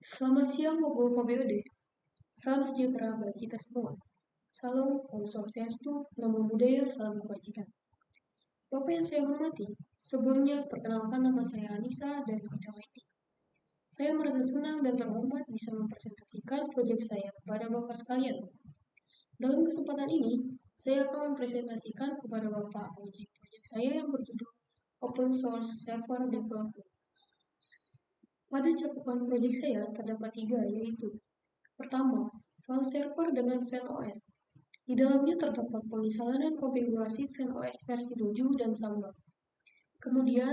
Selamat siang Bapak BOD. Salam sejahtera bagi kita semua. Salam Om Swastiastu, Namo Buddhaya, Salam Kebajikan. Bapak yang saya hormati, sebelumnya perkenalkan nama saya Anissa dari bidang IT. Saya merasa senang dan terhormat bisa mempresentasikan proyek saya kepada Bapak sekalian. Dalam kesempatan ini, saya akan mempresentasikan kepada Bapak mengenai proyek saya yang berjudul Open Source Server Development. Pada cakupan proyek saya terdapat 3, yaitu pertama, file server dengan CentOS. Di dalamnya terdapat penginstalan dan konfigurasi CentOS versi 7 dan Samba. Kemudian,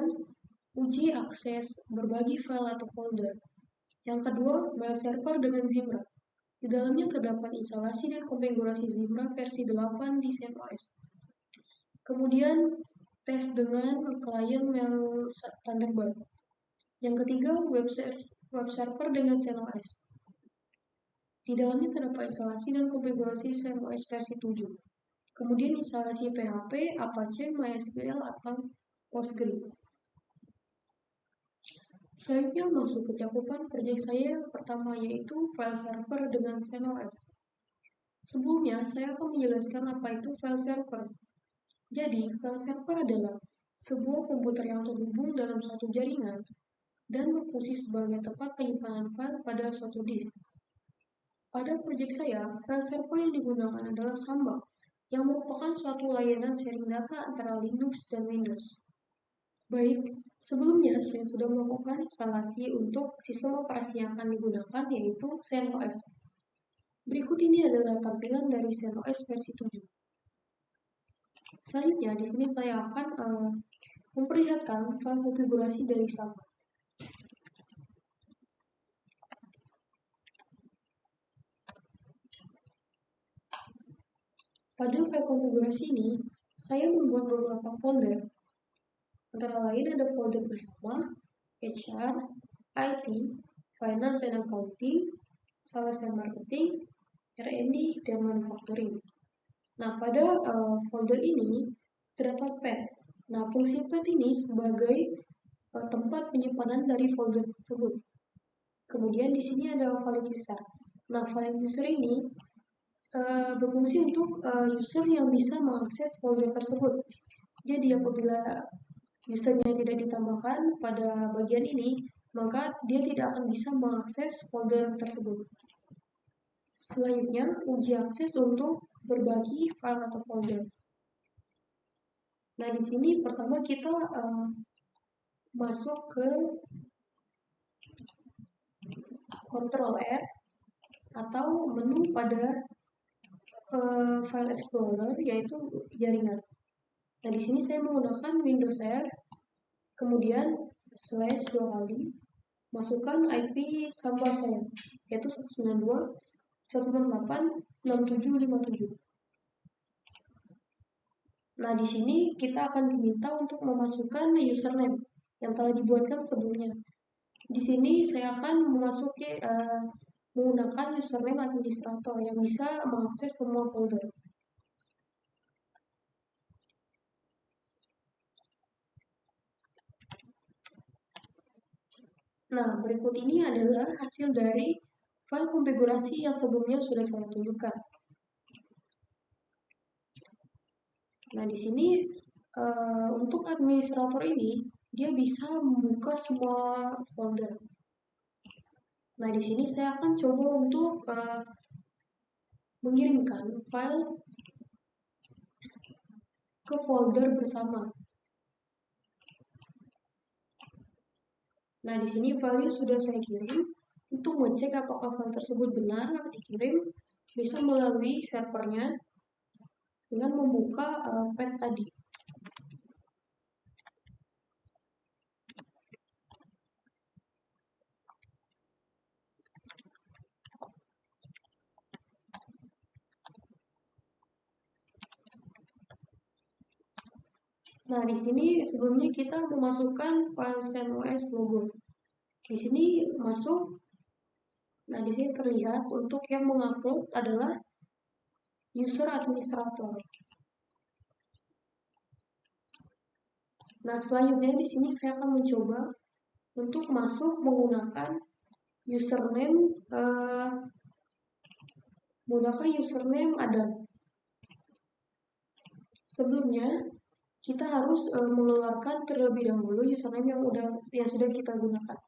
uji akses berbagi file atau folder. Yang kedua, mail server dengan Zimbra. Di dalamnya terdapat instalasi dan konfigurasi Zimbra versi 8 di CentOS. Kemudian, tes dengan klien mail Thunderbird. Yang ketiga, web server dengan CentOS. Di dalamnya terdapat instalasi dan konfigurasi CentOS versi 7. Kemudian instalasi PHP, Apache, MySQL, atau Postgre. Selanjutnya masuk ke cakupan proyek saya pertama, yaitu file server dengan CentOS. Sebelumnya, saya akan menjelaskan apa itu file server. Jadi, file server adalah sebuah komputer yang terhubung dalam suatu jaringan dan berfungsi sebagai tempat penyimpanan file pada suatu disk. Pada proyek saya, file server yang digunakan adalah Samba, yang merupakan suatu layanan sharing data antara Linux dan Windows. Baik, sebelumnya saya sudah melakukan instalasi untuk sistem operasi yang akan digunakan, yaitu CentOS. Berikut ini adalah tampilan dari CentOS versi 7. Selanjutnya, di sini saya akan memperlihatkan file konfigurasi dari Samba. Pada file konfigurasi ini, saya membuat beberapa folder. Antara lain ada folder bersama, HR, IT, Finance and Accounting, Sales and Marketing, R&D, dan Manufacturing. Nah, pada folder ini terdapat path. Nah, fungsi path ini sebagai tempat penyimpanan dari folder tersebut. Kemudian di sini ada valid user. Nah, valid user ini berfungsi untuk user yang bisa mengakses folder tersebut. Jadi apabila usernya tidak ditambahkan pada bagian ini, maka dia tidak akan bisa mengakses folder tersebut. Selanjutnya, uji akses untuk berbagi file atau folder. Nah, di sini pertama kita masuk ke Ctrl R atau menu pada file explorer, yaitu jaringan. Nah, di sini saya menggunakan Windows R, kemudian slash 2 kali, masukkan IP Samba saya, yaitu 192.168.6757. Nah, di sini kita akan diminta untuk memasukkan username yang telah dibuatkan sebelumnya. Di sini saya akan menggunakan username administrator yang bisa mengakses semua folder. Nah, berikut ini adalah hasil dari file konfigurasi yang sebelumnya sudah saya tunjukkan. Nah, di sini untuk administrator ini, dia bisa membuka semua folder. Nah, di sini saya akan coba untuk mengirimkan file ke folder bersama. Nah, di sini filenya sudah saya kirim. Untuk mengecek apakah file tersebut benar dikirim, bisa melalui servernya dengan membuka path tadi. Nah, di sini sebelumnya kita memasukkan file CentOS logo. Di sini masuk. Nah, di sini terlihat untuk yang mengupload adalah user administrator. Nah, selanjutnya di sini saya akan mencoba untuk masuk menggunakan username, menggunakan username Adam. Sebelumnya kita harus mengeluarkan terlebih dahulu username yang sudah kita gunakan.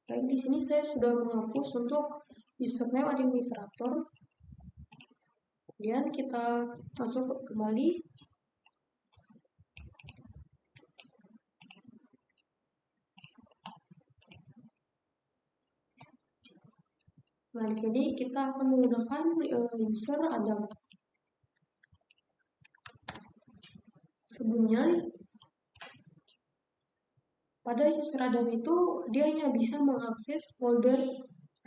Baik, di sini saya sudah menghapus untuk username administrator. Kemudian kita masuk kembali. Nah, di sini kita akan menggunakan user Adam. Sebelumnya, pada user Adam itu dia hanya bisa mengakses folder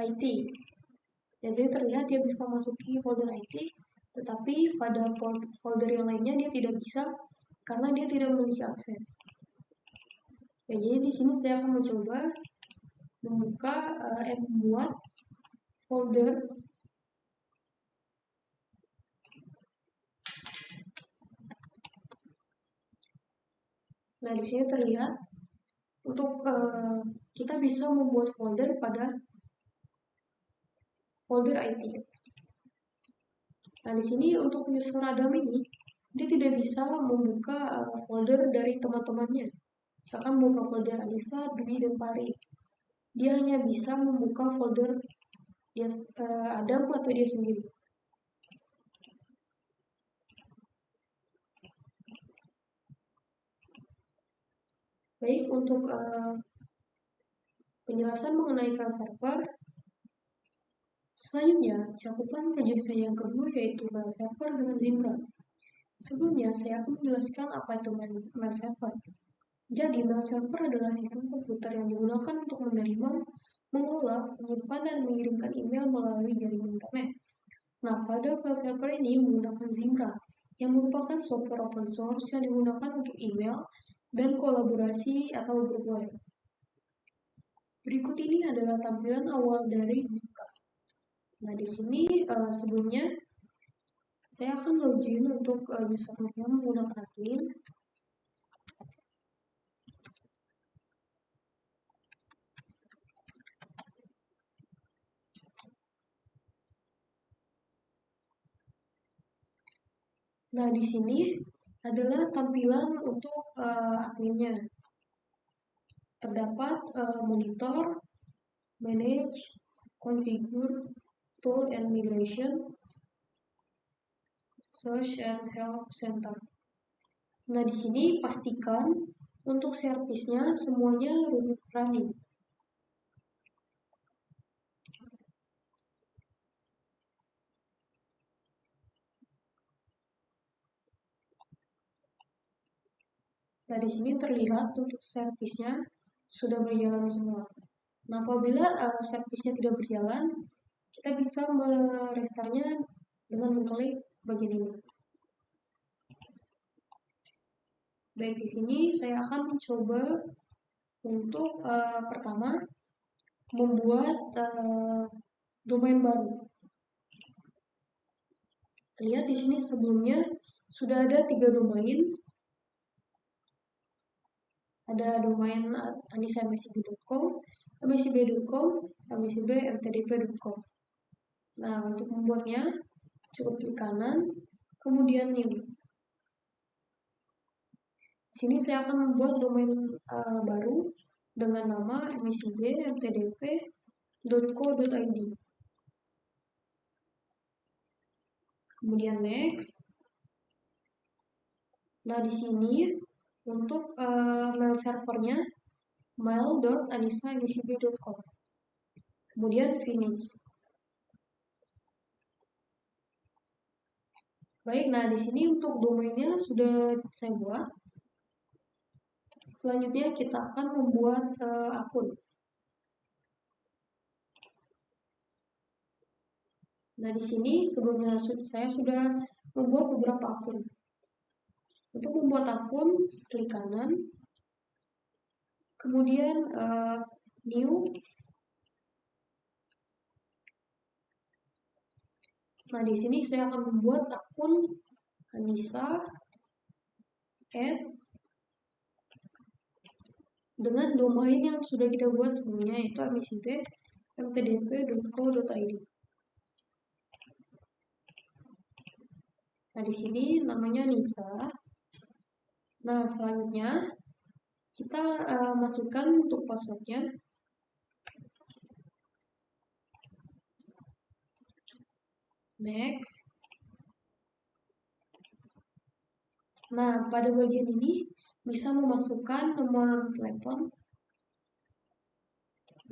IT. Jadi terlihat dia bisa masuki folder IT, tetapi pada folder yang lainnya dia tidak bisa karena dia tidak memiliki akses. Ya, jadi di sini saya akan mencoba membuka membuat folder. Nah, di sini terlihat untuk kita bisa membuat folder pada folder IT. Nah, di sini untuk user Adam ini dia tidak bisa membuka folder dari teman-temannya. Misalkan membuka folder Anissa, Dwi, dan Pari. Dia hanya bisa membuka folder Adam atau dia sendiri. Baik, untuk penjelasan mengenai file server, selanjutnya cakupan proyek saya yang kedua yaitu file server dengan Zimbra. Sebelumnya saya akan menjelaskan apa itu mail server. Jadi mail server adalah sistem komputer yang digunakan untuk menerima, mengelola, menyimpan, dan mengirimkan email melalui jaringan internet. Nah, pada file server ini menggunakan Zimbra, yang merupakan software open source yang digunakan untuk email dan kolaborasi atau grup web. Berikut ini adalah tampilan awal dari Zimbra. Nah, di sini sebelumnya saya akan login untuk username menggunakan admin. Nah, di sini adalah tampilan untuk adminnya. Terdapat monitor, manage, configure, tool and migration, search and help center. Nah, di sini pastikan untuk servisnya semuanya running. Nah, di sini terlihat untuk servisnya sudah berjalan semua. Nah, apabila servisnya tidak berjalan, kita bisa merestartnya dengan mengklik bagian ini. Baik, di sini saya akan mencoba untuk pertama membuat domain baru. Lihat di sini sebelumnya sudah ada 3 domain. Ada domain anissamsib.com, msib.com, msib mtdp.com. Nah, untuk membuatnya cukup klik kanan, kemudian new. Di sini saya akan membuat domain baru dengan nama msib.mtdp.co.id. Kemudian next. Nah, di sini untuk mail servernya mail.anissa.msib.com. Kemudian finish. Baik, nah di sini untuk domainnya sudah saya buat. Selanjutnya kita akan membuat akun. Nah, di sini sebelumnya saya sudah membuat beberapa akun. Untuk membuat akun, klik kanan, kemudian new, Nah, di sini saya akan membuat akun Anissa dengan domain yang sudah kita buat sebelumnya, yaitu msib.mtdp.co.id. Nah, di sini namanya Nisa. Nah, selanjutnya kita masukkan untuk passwordnya. Next. Nah, pada bagian ini bisa memasukkan nomor telepon.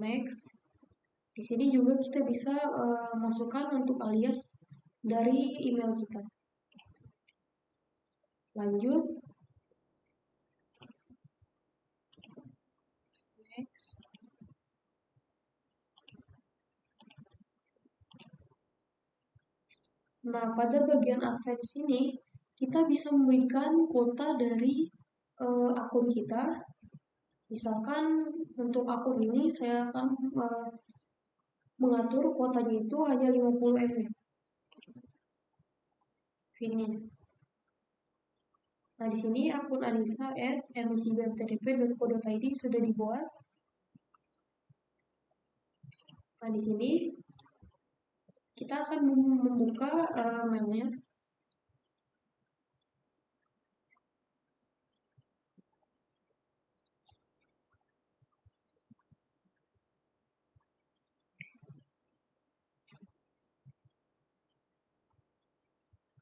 Next. Di sini juga kita bisa masukkan untuk alias dari email kita. Lanjut. Next. Nah, pada bagian advance ini kita bisa memberikan kuota dari akun kita. Misalkan untuk akun ini saya akan mengatur kuotanya itu hanya 50 MB. Finish. Nah, di sini akun anissa@msib.mtdp.co.id sudah dibuat. Nah, di sini kita akan membuka mailnya.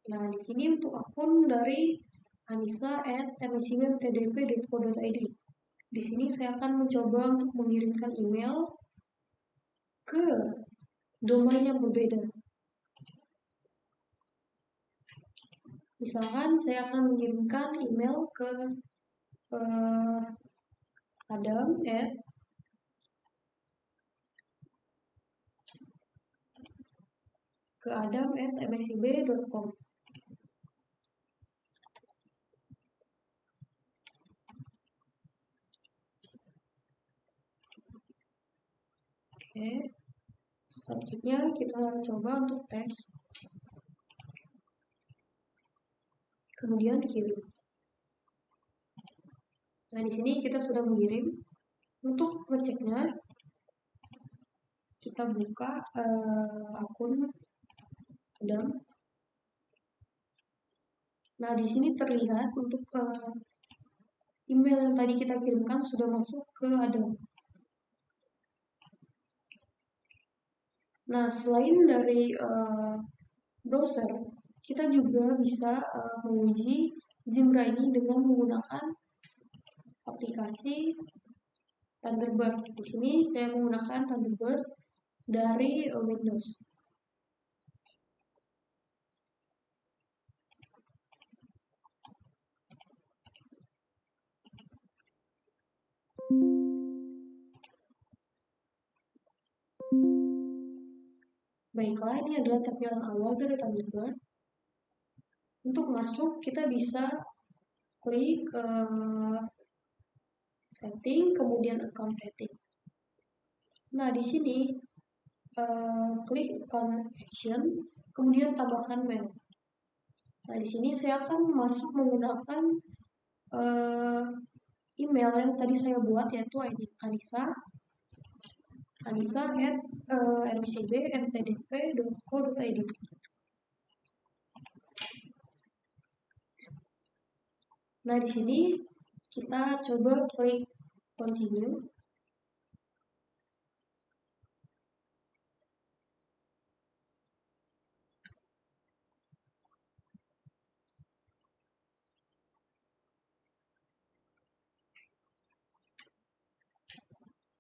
Nah, di sini untuk akun dari anissa@msib.mtdp.co.id. Di sini saya akan mencoba untuk mengirimkan email ke domain yang berbeda. Misalkan saya akan mengirimkan email ke adam@msib.com. Oke, selanjutnya kita coba untuk tes, kemudian kirim. Nah, di sini kita sudah mengirim. Untuk ngeceknya, kita buka akun Adam. Nah, di sini terlihat untuk email yang tadi kita kirimkan sudah masuk ke Adam. Nah, selain dari browser, kita juga bisa menguji Zimbra ini dengan menggunakan aplikasi Thunderbird. Di sini saya menggunakan Thunderbird dari Windows. Baiklah, ini adalah tampilan awal dari Thunderbird. Untuk masuk, kita bisa klik setting, kemudian account setting. Nah, di sini klik account action, kemudian tambahkan mail. Nah, di sini saya akan masuk menggunakan email yang tadi saya buat, yaitu anissa@msib.mtdp.co.id. Nah, di sini kita coba klik continue.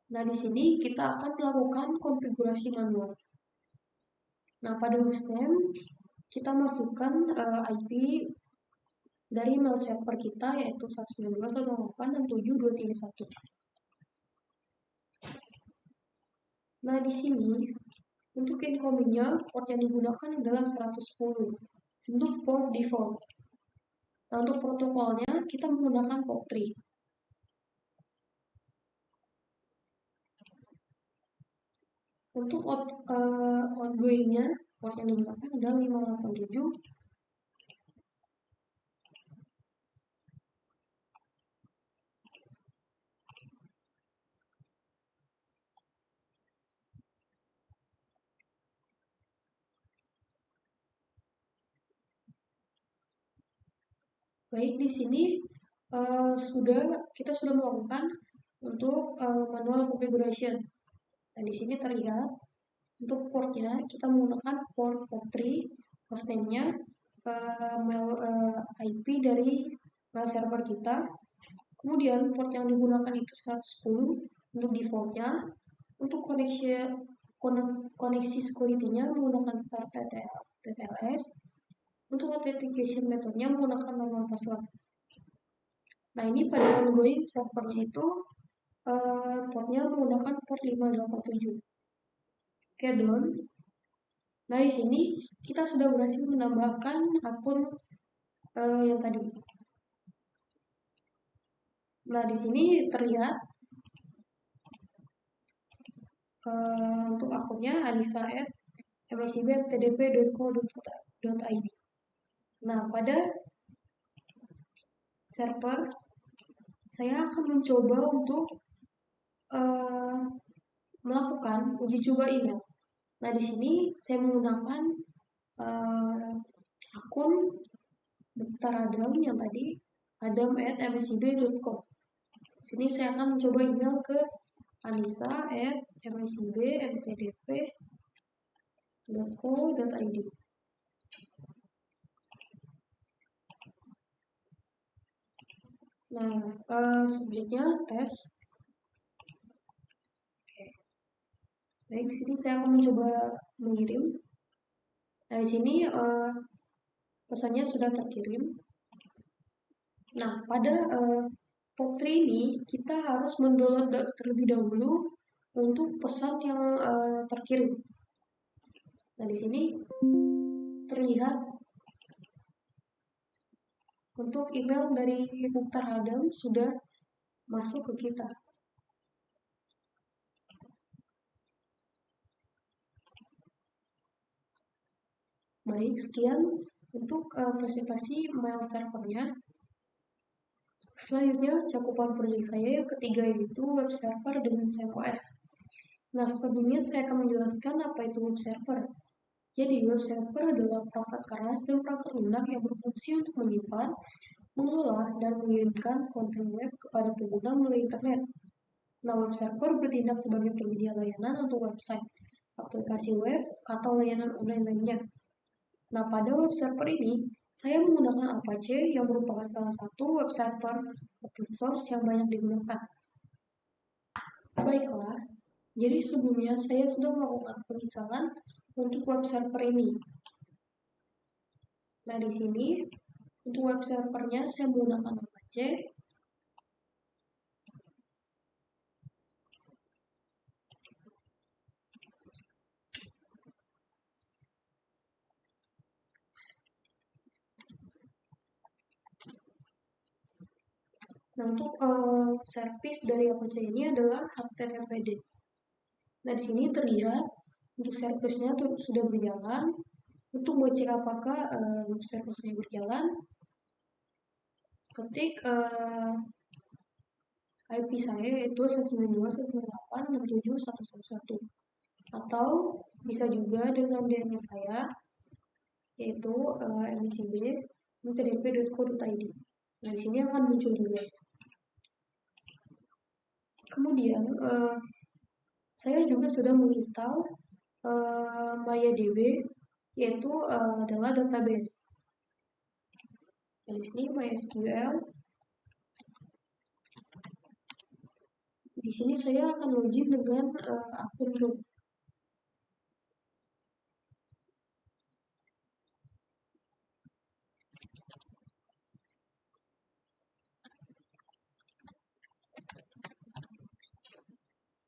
Nah, di sini kita akan melakukan konfigurasi manual. Nah, pada hostname kita masukkan IP dari mail server kita, yaitu 192.168.67.231. Nah, di sini untuk incomingnya port yang digunakan adalah 110 untuk port default. Nah, untuk protokolnya kita menggunakan POP3. Untuk outgoingnya Port yang digunakan adalah 587. Baik, di sini kita sudah melakukan untuk manual configuration. Nah, di sini terlihat untuk portnya kita menggunakan port POP3, hostname-nya IP dari mail server kita. Kemudian port yang digunakan itu 110 untuk defaultnya. Untuk koneksi security-nya menggunakan star TTLS. Untuk authentication metodenya menggunakan normal password. Nah, ini pada ongoing servernya itu portnya menggunakan port 587. Oke, done. Nah, di sini kita sudah berhasil menambahkan akun yang tadi. Nah, di sini terlihat untuk akunnya anissa@msib.tdp.co.id. Nah, pada server saya akan mencoba untuk melakukan uji coba email. Nah, di sini saya menggunakan akun Dr. Adam yang tadi, adam@msib.com. Sini saya akan mencoba email ke anissa@msib.mtdp.co.id. Nah, subjeknya tes. Oke. Baik, sini saya akan mencoba mengirim. Nah, di sini pesannya sudah terkirim. Nah, pada POP3 ini kita harus mendownload terlebih dahulu untuk pesan yang terkirim. Nah, di sini terlihat untuk email dari Dr. Adam sudah masuk ke kita. Baik, sekian untuk presentasi mail servernya. Selanjutnya, cakupan proyek saya yang ketiga yaitu web server dengan CentOS. Nah, sebelumnya saya akan menjelaskan apa itu web server. Jadi, web server adalah perangkat keras dan perangkat lunak yang berfungsi untuk menyimpan, mengelola, dan mengirimkan konten web kepada pengguna melalui internet. Nah, web server bertindak sebagai penyedia layanan untuk website, aplikasi web, atau layanan online lainnya. Nah, pada web server ini, saya menggunakan Apache yang merupakan salah satu web server open source yang banyak digunakan. Baiklah, jadi sebelumnya saya sudah melakukan penginstalan untuk web server ini. Nah, di sini untuk web servernya saya menggunakan Apache. Nah, untuk service dari Apache ini adalah HTTPD. Nah, di sini terlihat untuk service-nya sudah berjalan. Untuk mengecek apakah web service-nya berjalan, ketik IP saya yaitu 192.168.67.111, atau bisa juga dengan DNS saya yaitu msib.tdp.co.id. Nah, di sini akan muncul juga. Kemudian saya juga sudah menginstal MariaDB, yaitu adalah database. Di sini MySQL. Di sini saya akan login dengan akun root.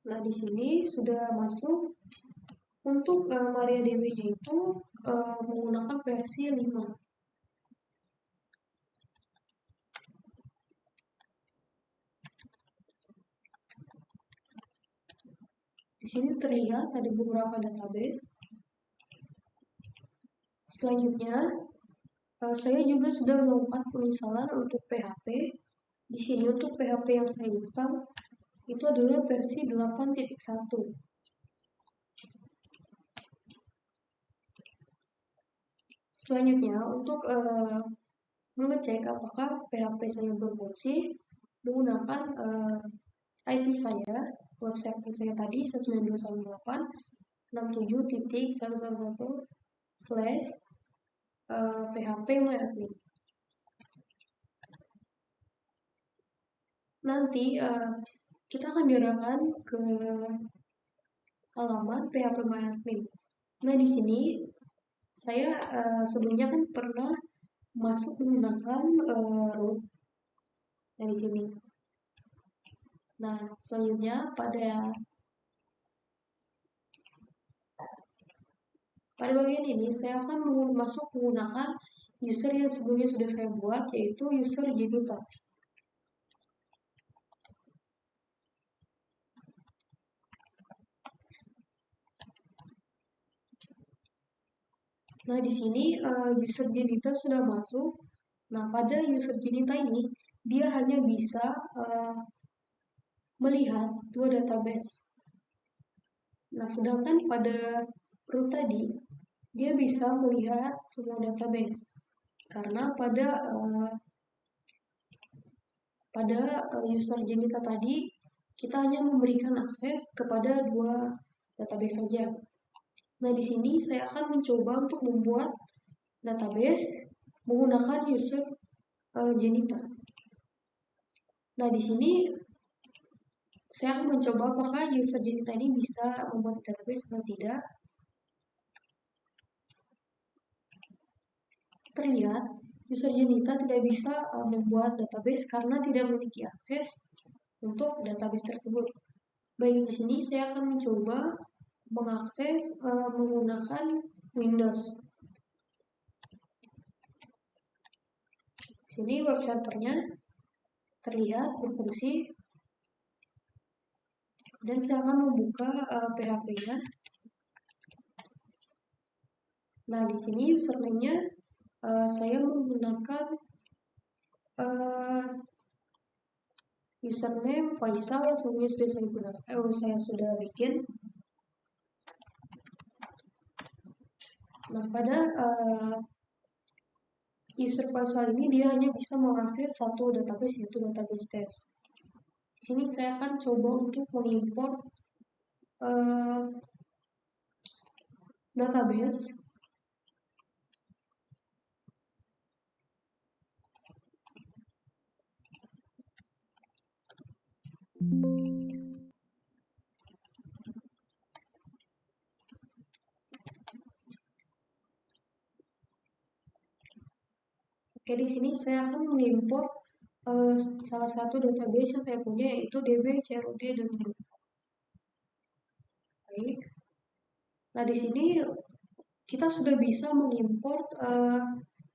Nah, di sini sudah masuk. Untuk MariaDB-nya itu menggunakan versi 5. Di sini terlihat ada beberapa database. Selanjutnya, saya juga sudah melakukan penginstalan untuk PHP. Di sini untuk PHP yang saya install itu adalah versi 8.1. Selanjutnya, untuk mengecek apakah PHP saya berfungsi menggunakan IP saya, website saya tadi 192.168.167.111/php-myadmin. Nanti kita akan diarahkan ke halaman php-myadmin. Nah, di sini saya sebelumnya kan pernah masuk menggunakan root dari sini. Nah, selanjutnya pada bagian ini saya akan masuk menggunakan user yang sebelumnya sudah saya buat, yaitu user Jenita. Nah, di sini user Jenita sudah masuk. Nah, pada user Jenita ini dia hanya bisa melihat dua database. Nah, sedangkan pada root tadi dia bisa melihat semua database karena pada user Jenita tadi kita hanya memberikan akses kepada dua database saja. Nah, di sini saya akan mencoba untuk membuat database menggunakan user Jenita. Nah, di sini saya akan mencoba apakah user Jenita ini bisa membuat database atau tidak. Terlihat user Jenita tidak bisa membuat database karena tidak memiliki akses untuk database tersebut. Baik, di sini saya akan mencoba mengakses menggunakan Windows. Di sini web servernya terlihat berfungsi. Dan saya akan membuka PHP-nya. Nah, di sini username-nya saya menggunakan username Faisal yang sebelumnya sudah saya gunakan, saya sudah bikin. Nah, pada user Faisal ini dia hanya bisa mengakses satu database, yaitu database test. Di sini saya akan coba untuk mengimport database. Oke, di sini saya akan mengimport salah satu database yang saya punya, yaitu DB, CRUD, dan Group. Baik. Nah, di sini kita sudah bisa mengimport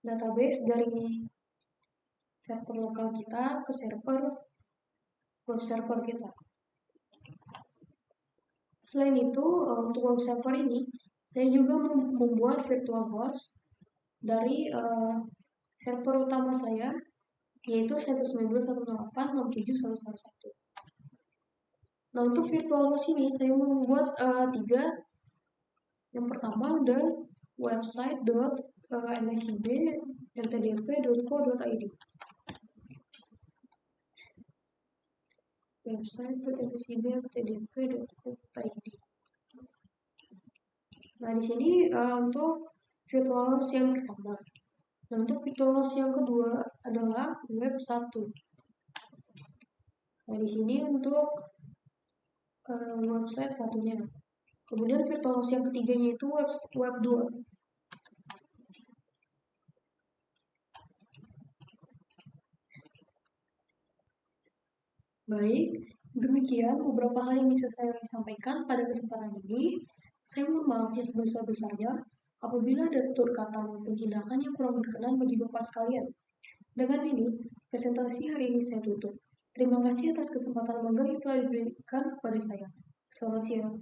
database dari server lokal kita ke server web server kita. Selain itu, untuk web server ini, saya juga membuat virtual host dari server utama saya, yaitu 192.168.67.111. Nah, untuk virtual host ini saya membuat 3. Yang pertama ada website.msib.ntdp.co.id. website.msib.ntdp.co.id. Nah, di sini untuk virtual host yang pertama. Nah, untuk virtual host yang kedua adalah web 1. Nah, di sini untuk website satunya. Kemudian virtual host yang ketiganya itu web 2. Baik, demikian beberapa hal yang bisa saya sampaikan pada kesempatan ini. Saya mohon maaf yang sebesar-besarnya apabila ada tutur kata maupun tindakan yang kurang berkenan bagi Bapak sekalian. Dengan ini, presentasi hari ini saya tutup. Terima kasih atas kesempatan magang yang telah diberikan kepada saya. Selamat siang.